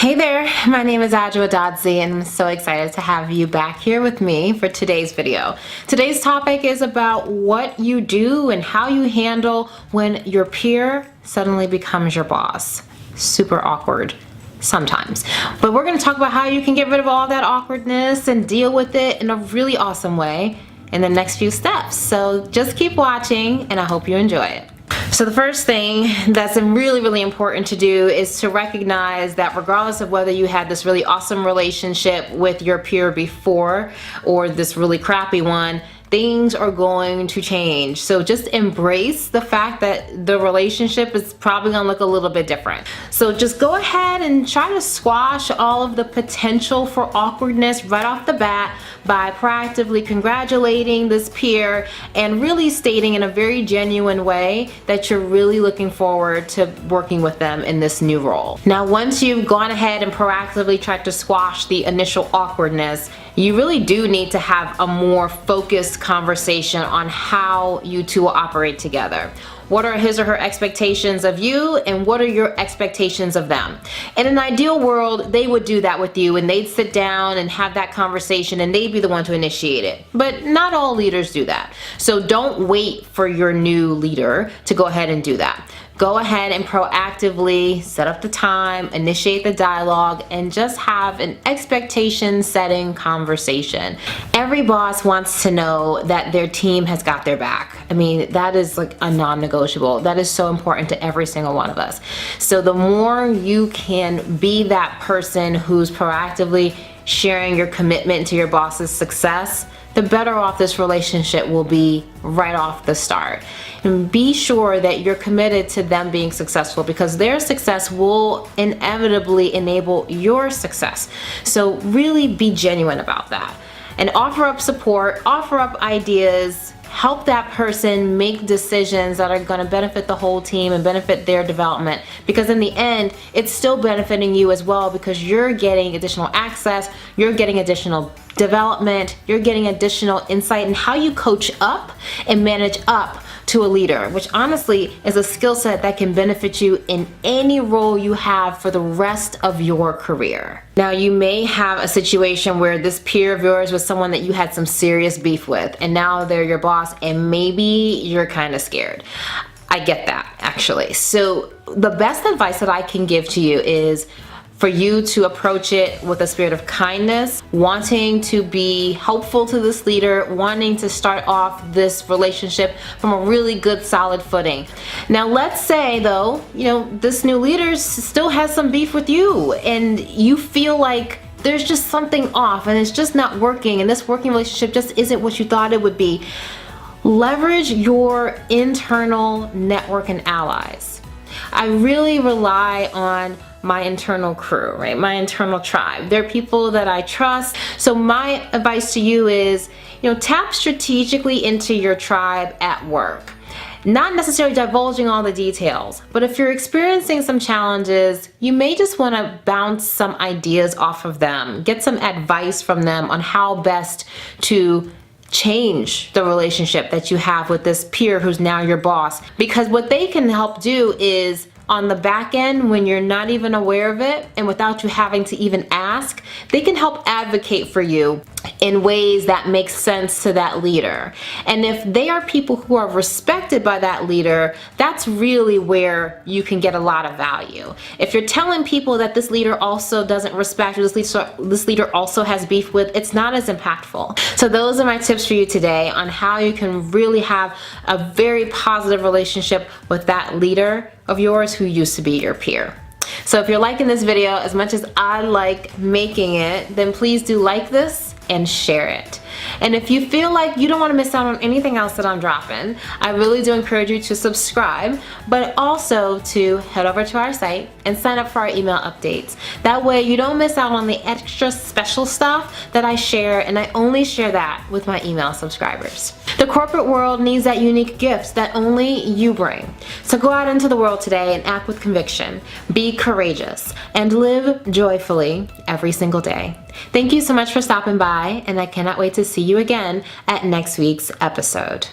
Hey there, my name is Adwoa, and I'm so excited to have you back here with me for today's video. Today's topic is about what you do and how you handle when your peer suddenly becomes your boss. Super awkward sometimes. But we're going to talk about how you can get rid of all that awkwardness and deal with it in a really awesome way in the next few steps. So just keep watching and I hope you enjoy it. So the first thing that's really important to do is to recognize that regardless of whether you had this really awesome relationship with your peer before or this really crappy one, things are going to change. So just embrace the fact that the relationship is probably gonna look a little bit different. So just go ahead and try to squash all of the potential for awkwardness right off the bat by proactively congratulating this peer and really stating in a very genuine way that you're really looking forward to working with them in this new role. Now, once you've gone ahead and proactively tried to squash the initial awkwardness, you really do need to have a more focused conversation on how you two will operate together. What are his or her expectations of you and what are your expectations of them? In an ideal world, they would do that with you and they'd sit down and have that conversation and they'd be the one to initiate it. But not all leaders do that. So don't wait for your new leader to go ahead and do that. Go ahead and proactively set up the time, initiate the dialogue, and just have an expectation setting conversation. Every boss wants to know that their team has got their back. I mean, that is like a non-negotiable. That is so important to every single one of us. So the more you can be that person who's proactively sharing your commitment to your boss's success, the better off this relationship will be right off the start. And be sure that you're committed to them being successful because their success will inevitably enable your success. So really be genuine about that and offer up support, offer up ideas, help that person make decisions that are going to benefit the whole team and benefit their development, because in the end it's still benefiting you as well because you're getting additional access, you're getting additional development, you're getting additional insight in how you coach up and manage up to a leader, which honestly is a skill set that can benefit you in any role you have for the rest of your career. Now, you may have a situation where this peer of yours was someone that you had some serious beef with and now they're your boss and maybe you're kind of scared. I get that, actually. So the best advice that I can give to you is for you to approach it with a spirit of kindness, wanting to be helpful to this leader, wanting to start off this relationship from a really good solid footing. Now let's say though, this new leader still has some beef with you and you feel like there's just something off and it's just not working and this working relationship just isn't what you thought it would be. Leverage your internal network and allies. I really rely on my internal crew, right? My internal tribe. They're people that I trust. So my advice to you is, tap strategically into your tribe at work. Not necessarily divulging all the details, but if you're experiencing some challenges, you may just want to bounce some ideas off of them, get some advice from them on how best to change the relationship that you have with this peer who's now your boss. Because what they can help do is, on the back end, when you're not even aware of it and without you having to even ask, they can help advocate for you in ways that make sense to that leader. And if they are people who are respected by that leader, that's really where you can get a lot of value. If you're telling people that this leader also doesn't respect or this leader also has beef with, it's not as impactful. So those are my tips for you today on how you can really have a very positive relationship with that leader of yours who used to be your peer. So if you're liking this video as much as I like making it, then please do like this and share it. And if you feel like you don't want to miss out on anything else that I'm dropping, I really do encourage you to subscribe, but also to head over to our site and sign up for our email updates. That way you don't miss out on the extra special stuff that I share, and I only share that with my email subscribers. The corporate world needs that unique gift that only you bring. So go out into the world today and act with conviction, be courageous, and live joyfully every single day. Thank you so much for stopping by, and I cannot wait to see you again at next week's episode.